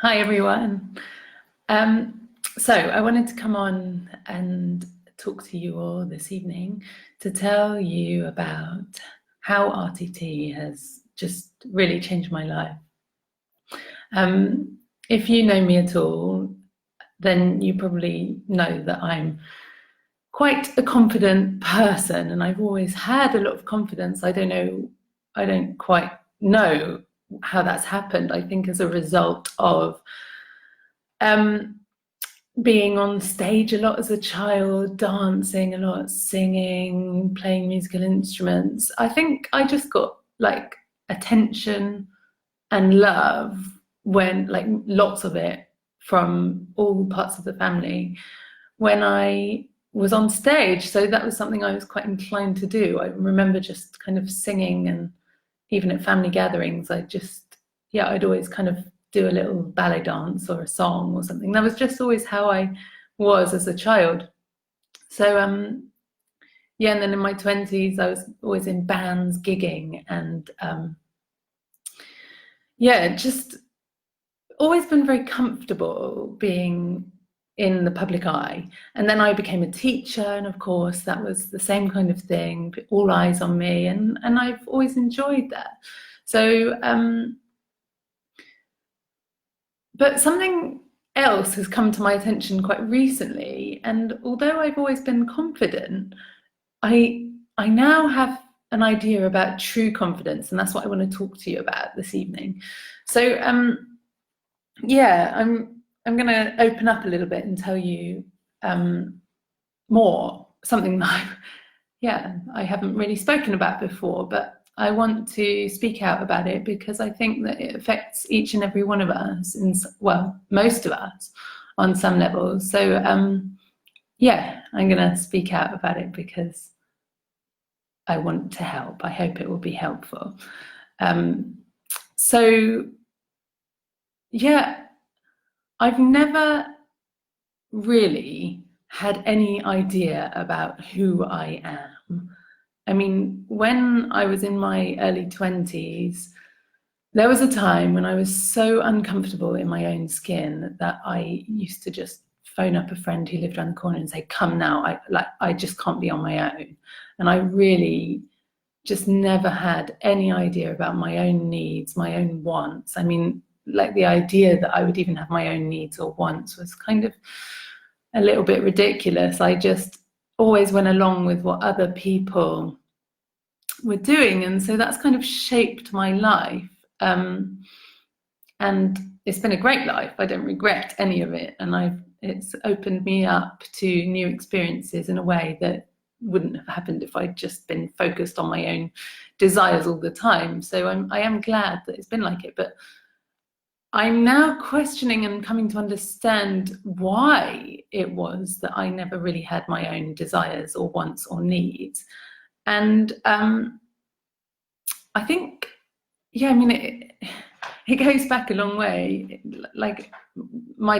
Hi everyone. So I wanted to come on and talk to you all this evening to tell you about how RTT has just really changed my life. If you know me at all, then you probably know that I'm quite a confident person, and I've always had a lot of confidence. I don't quite know how that's happened. I think as a result of being on stage a lot as a child, dancing a lot, singing, playing musical instruments. I think I just got like attention and love, when like lots of it, from all parts of the family when I was on stage. So that was something I was quite inclined to do. I remember just kind of singing, and even at family gatherings, I'd always kind of do a little ballet dance or a song or something. That was just always how I was as a child. So and then in my 20s, I was always in bands gigging, and just always been very comfortable being in the public eye. And then I became a teacher, and of course that was the same kind of thing, all eyes on me, and I've always enjoyed that. So but something else has come to my attention quite recently, and although I've always been confident, I now have an idea about true confidence, and that's what I want to talk to you about this evening. So I'm going to open up a little bit and tell you more, something that I haven't really spoken about before, but I want to speak out about it because I think that it affects each and every one of us, most of us, on some levels. So I'm going to speak out about it because I want to help. I hope it will be helpful. I've never really had any idea about who I am. I mean, when I was in my early 20s, there was a time when I was so uncomfortable in my own skin that I used to just phone up a friend who lived around the corner and say, "Come now, I just can't be on my own." And I really just never had any idea about my own needs, my own wants. I mean, like the idea that I would even have my own needs or wants was kind of a little bit ridiculous. I just always went along with what other people were doing, and so that's kind of shaped my life. And it's been a great life. I don't regret any of it, and it's opened me up to new experiences in a way that wouldn't have happened if I'd just been focused on my own desires all the time. So I am glad that it's been like it, but I'm now questioning and coming to understand why it was that I never really had my own desires or wants or needs. And I think, it goes back a long way. Like my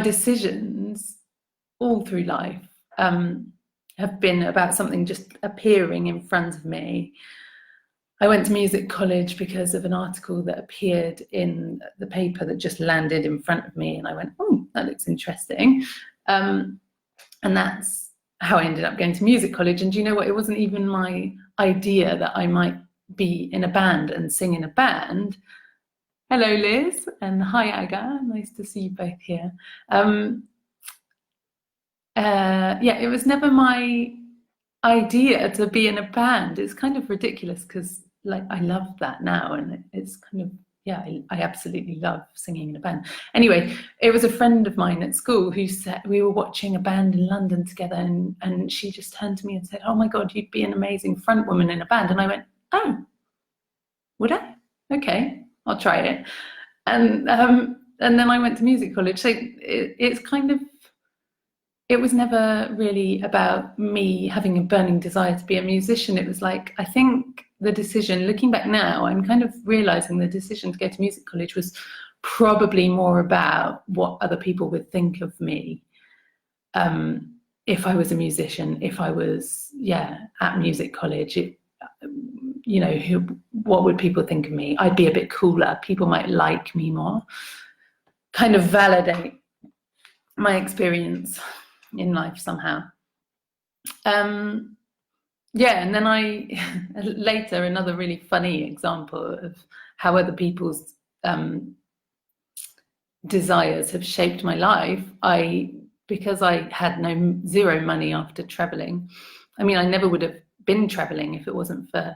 decisions all through life have been about something just appearing in front of me. I went to music college because of an article that appeared in the paper that just landed in front of me, and I went, "Oh, that looks interesting." And that's how I ended up going to music college. And do you know what? It wasn't even my idea that I might be in a band and sing in a band. Hello, Liz, and hi, Aga. Nice to see you both here. It was never my idea to be in a band. It's kind of ridiculous because I love that now, and it's kind of I absolutely love singing in a band. Anyway, it was a friend of mine at school who said, we were watching a band in London together, and she just turned to me and said, "Oh my God, you'd be an amazing front woman in a band." And I went, "Oh, would I? Okay, I'll try it." And then I went to music college. So it's kind of, it was never really about me having a burning desire to be a musician. It was like, I think the decision, looking back now, I'm kind of realizing the decision to go to music college was probably more about what other people would think of me if I was a musician, if I was, at music college. you know, what would people think of me? I'd be a bit cooler. People might like me more. Kind of validate my experience in life somehow. Yeah, and then later, another really funny example of how other people's desires have shaped my life. Because I had zero money after traveling. I mean, I never would have been traveling if it wasn't for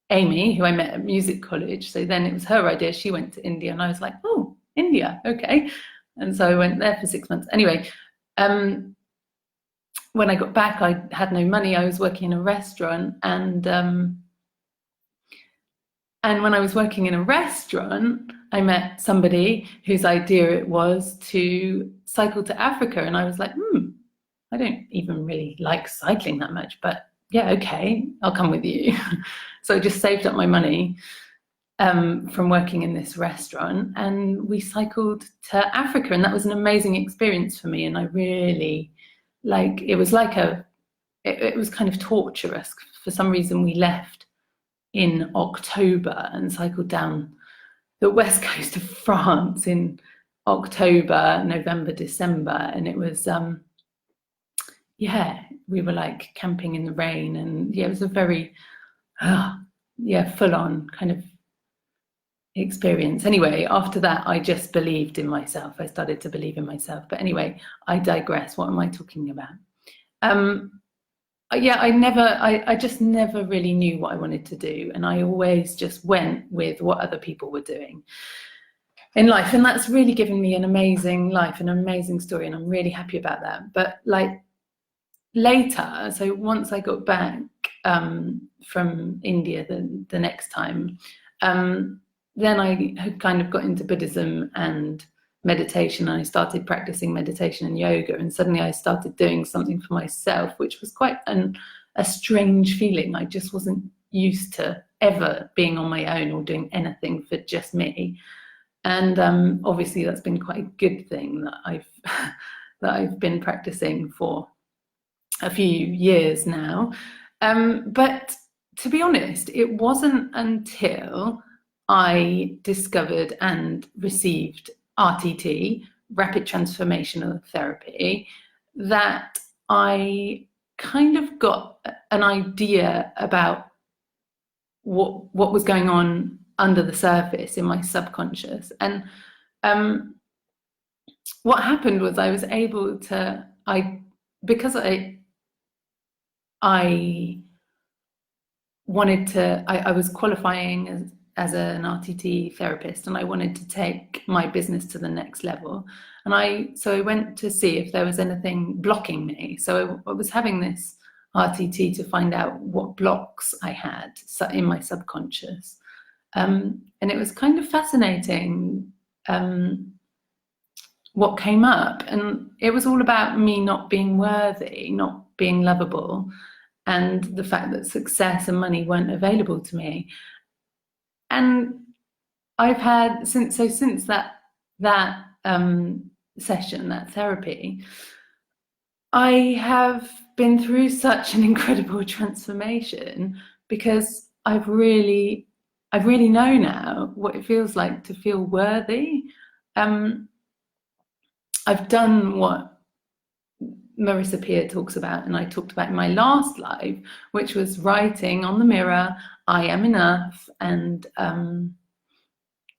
Amy, who I met at music college. So then it was her idea. She went to India, and I was like, oh, India, okay. And so I went there for 6 months. Anyway, when I got back, I had no money. I was working in a restaurant, and when I was working in a restaurant, I met somebody whose idea it was to cycle to Africa, and I was like, I don't even really like cycling that much, but yeah, okay, I'll come with you. So I just saved up my money from working in this restaurant, and we cycled to Africa, and that was an amazing experience for me. And I really, like, it was kind of torturous. For some reason, we left in October and cycled down the west coast of France in October, November, December, and it was yeah, we were like camping in the rain, and yeah, it was a very full-on kind of experience. Anyway, after that, I just believed in myself. I started to believe in myself. But anyway, I digress. What am I talking about? Yeah, I just never really knew what I wanted to do, and I always just went with what other people were doing in life, and that's really given me an amazing life, an amazing story, and I'm really happy about that. But like later, so once I got back from India the next time, then I had kind of got into Buddhism and meditation, and I started practicing meditation and yoga, and suddenly I started doing something for myself, which was quite a strange feeling. I just wasn't used to ever being on my own or doing anything for just me. And obviously that's been quite a good thing that I've been practicing for a few years now. But to be honest, it wasn't until I discovered and received RTT, rapid transformational therapy, that I kind of got an idea about what was going on under the surface in my subconscious. And what happened was I was able to, because I wanted to, I was qualifying as an RTT therapist, and I wanted to take my business to the next level. And so I went to see if there was anything blocking me. So I was having this RTT to find out what blocks I had in my subconscious. And it was kind of fascinating what came up. And it was all about me not being worthy, not being lovable, and the fact that success and money weren't available to me. And I've had since that session, that therapy, I have been through such an incredible transformation, because I've really know now what it feels like to feel worthy. I've done what Marissa Peer talks about, and I talked about in my last live, which was writing on the mirror, I am enough. And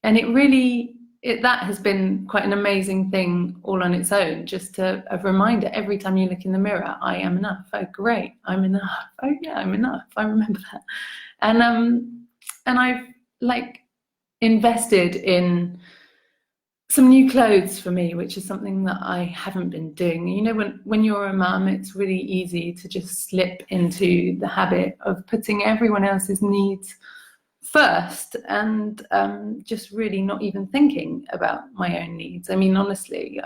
it really, that has been quite an amazing thing all on its own, just a reminder every time you look in the mirror, I am enough. Oh, great, I'm enough. Oh yeah, I'm enough. I remember that. And I've like invested in some new clothes for me, which is something that I haven't been doing. You know, when you're a mum, it's really easy to just slip into the habit of putting everyone else's needs first, and just really not even thinking about my own needs. I mean, honestly,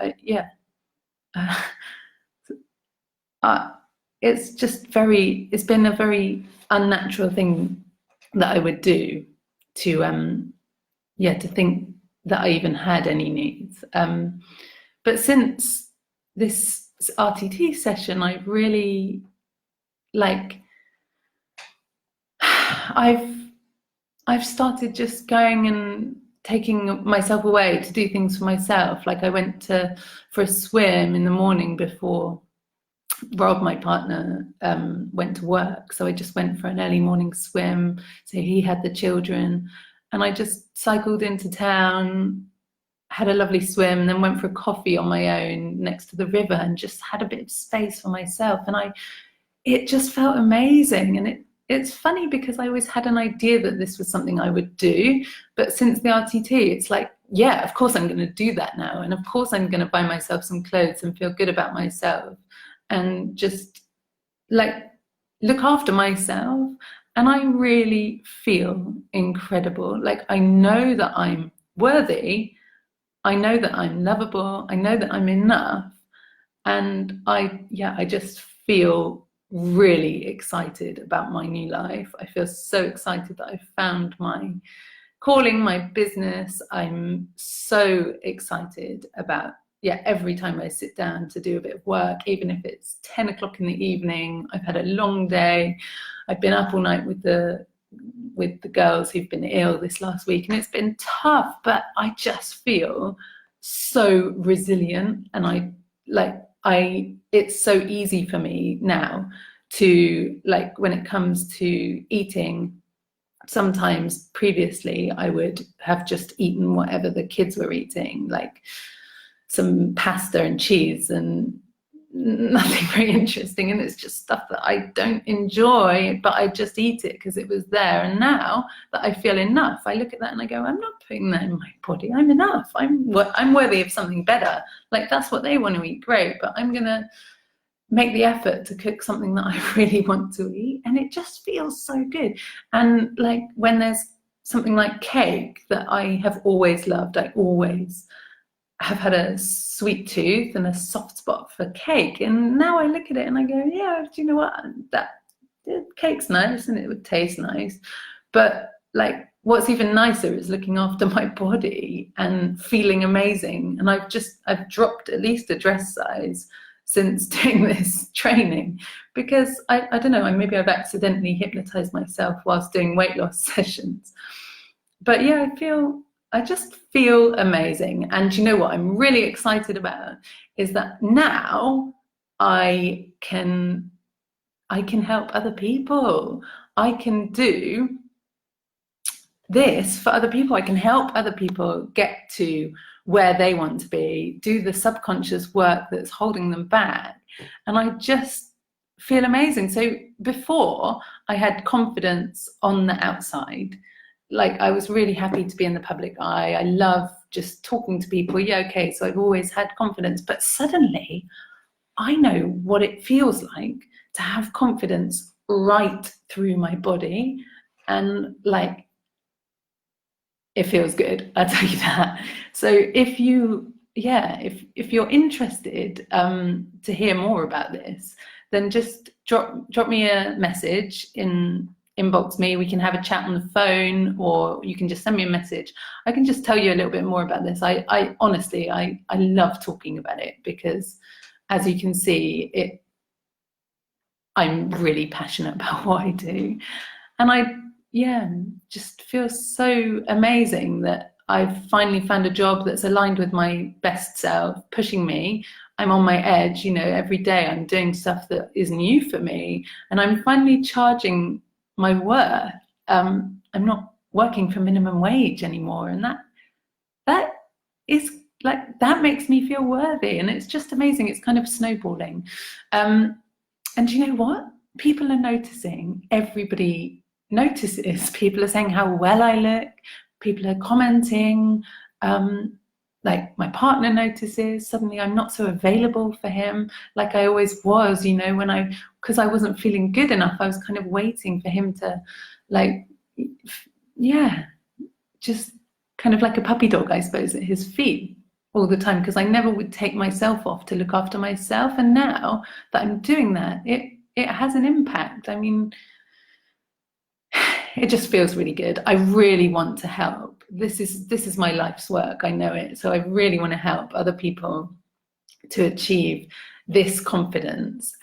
it's been a very unnatural thing that I would do to think that I even had any needs. But since this RTT session, I've really I've started just going and taking myself away to do things for myself. Like I went for a swim in the morning before Rob, my partner, went to work. So I just went for an early morning swim. So he had the children, and I just cycled into town, had a lovely swim, then went for a coffee on my own next to the river and just had a bit of space for myself. And it just felt amazing. And it's funny because I always had an idea that this was something I would do, but since the RTT, it's like, yeah, of course I'm going to do that now. And of course I'm going to buy myself some clothes and feel good about myself and just like look after myself. And I really feel incredible. Like I know that I'm worthy. I know that I'm lovable. I know that I'm enough. And I just feel really excited about my new life. I feel so excited that I've found my calling, my business. I'm so excited about, every time I sit down to do a bit of work, even if it's 10 o'clock in the evening, I've had a long day. I've been up all night with the girls who've been ill this last week, and it's been tough, but I just feel so resilient. And it's so easy for me now to, like, when it comes to eating, sometimes previously I would have just eaten whatever the kids were eating, like some pasta and cheese and nothing very interesting, and it's just stuff that I don't enjoy, but I just eat it because it was there. And now that I feel enough, I look at that and I go, I'm not putting that in my body. I'm enough. I'm worthy of something better. Like, that's what they want to eat, great, but I'm gonna make the effort to cook something that I really want to eat, and it just feels so good. And like when there's something like cake that I have always loved, I always have had a sweet tooth and a soft spot for cake, and now I look at it and I go, yeah, do you know what, that cake's nice and it would taste nice, but like what's even nicer is looking after my body and feeling amazing. And I've dropped at least a dress size since doing this training, because I don't know, maybe I've accidentally hypnotized myself whilst doing weight loss sessions. But yeah, I just feel amazing. And you know what I'm really excited about is that now I can help other people. I can do this for other people. I can help other people get to where they want to be, do the subconscious work that's holding them back. And I just feel amazing. So before, I had confidence on the outside. Like, I was really happy to be in the public eye. I love just talking to people. Yeah, okay, so I've always had confidence. But suddenly, I know what it feels like to have confidence right through my body. And like, it feels good, I'll tell you that. So if you're interested to hear more about this, then just drop me a message, inbox me. We can have a chat on the phone, or you can just send me a message. I can just tell you a little bit more about this. I honestly love talking about it, because as you can see, I'm really passionate about what I do. And just feels so amazing that I've finally found a job that's aligned with my best self, pushing me. I'm on my edge, every day I'm doing stuff that is new for me, and I'm finally charging my worth. I'm not working for minimum wage anymore, and that is like, that makes me feel worthy, and it's just amazing. It's kind of snowballing. And you know what? People are noticing. Everybody notices. People are saying how well I look. People are commenting. Like, my partner notices. Suddenly I'm not so available for him like I always was, because I wasn't feeling good enough. I was kind of waiting for him to, like, just kind of like a puppy dog, I suppose, at his feet all the time, because I never would take myself off to look after myself. And now that I'm doing that, it has an impact. I mean, it just feels really good. I really want to help. This is my life's work. I know it. So I really want to help other people to achieve this confidence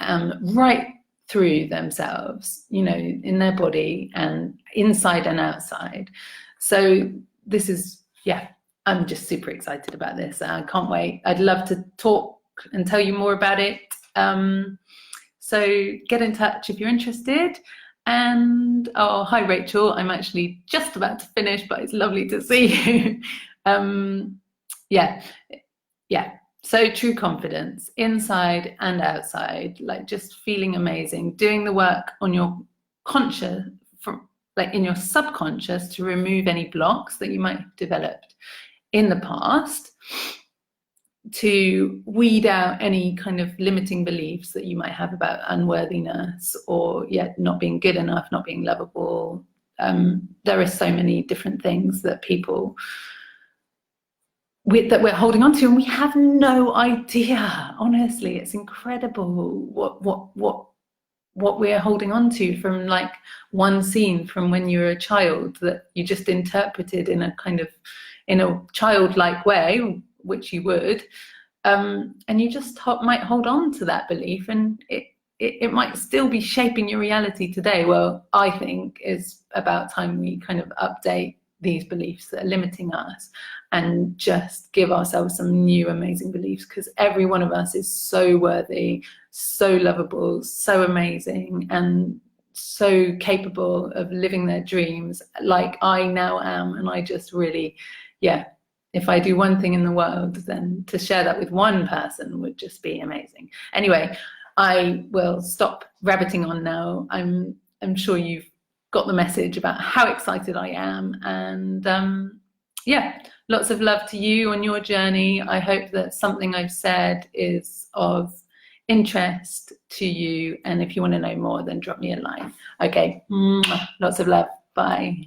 right through themselves, you know, in their body and inside and outside. So this is, yeah, I'm just super excited about this. I can't wait. I'd love to talk and tell you more about it. So get in touch if you're interested. And oh, hi Rachel, I'm actually just about to finish, but it's lovely to see you. Yeah. So true confidence, inside and outside, like just feeling amazing, doing the work on your conscious, from like in your subconscious, to remove any blocks that you might have developed in the past, to weed out any kind of limiting beliefs that you might have about unworthiness, or not being good enough, not being lovable. There are so many different things that people that we're holding on to, and we have no idea. Honestly, it's incredible what we're holding on to, from like one scene from when you were a child that you just interpreted in a childlike way, which you would, and you just might hold on to that belief, and it might still be shaping your reality today. Well, I think it's about time we kind of update these beliefs that are limiting us and just give ourselves some new amazing beliefs, because every one of us is so worthy, so lovable, so amazing, and so capable of living their dreams like I now am. And I just really, if I do one thing in the world, then to share that with one person would just be amazing. Anyway, I will stop rabbiting on now. I'm sure you've got the message about how excited I am, and lots of love to you on your journey. I hope that something I've said is of interest to you, and if you want to know more, then drop me a line. Okay, lots of love. Bye.